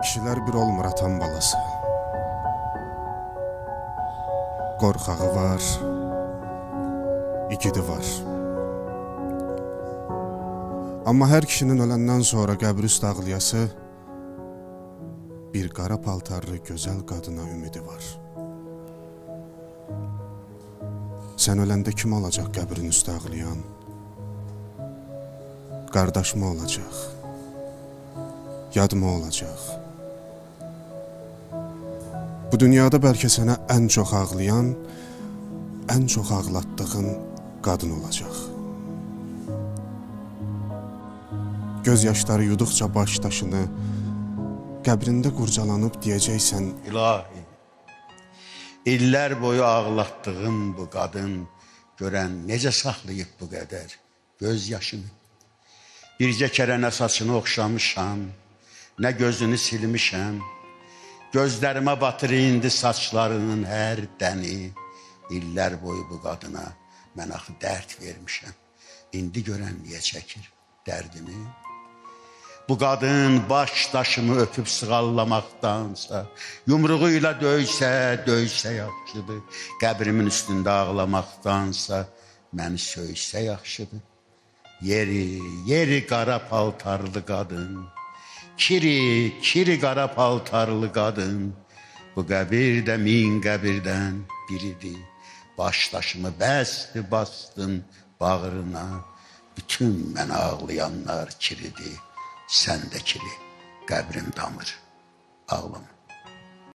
Kişilər bir olmur atan balası. Qorxağı var, igidi var. Amma hər kişinin öləndən sonra qəbri üstə ağlayası bir qara paltarlı gözəl qadına ümidi var. Sən öləndə kim olacaq qəbrin üstə ağlayan? Qardaş mı olacaq? Yad mı olacaq? Bu dünyada bəlkə sənə ən çox ağlayan, ən çox ağlatdığın qadın olacaq. Göz yaşları yuduqca baş daşını qəbrində qurcalanıb deyəcəksən: İlahi, illər boyu ağlatdığım bu qadın görən necə saxlayıb bu qədər göz yaşını. Bircə kərə nə saçını oxşamışam, nə gözünü silmişəm. Gözlərimə batır indi saçlarının hər dəni. İllər boyu bu qadına mən axı dərd vermişəm. İndi görən niyə çəkir dərdini? Bu qadın baş daşımı öpüb sığallamaqdansa, yumruğuyla döysə yaxşıdır. Qəbrimin üstündə ağlamaqdansa, məni söysə yaxşıdır. Yeri qara paltarlı qadın, kiri qara paltarlı qadın, bu qəbir də min qəbirdən biridir. Baş daşımı bastın bağrına, bütün mən ağlayanlar kiridir. Sən də kiri, qəbrim damır, ağlama.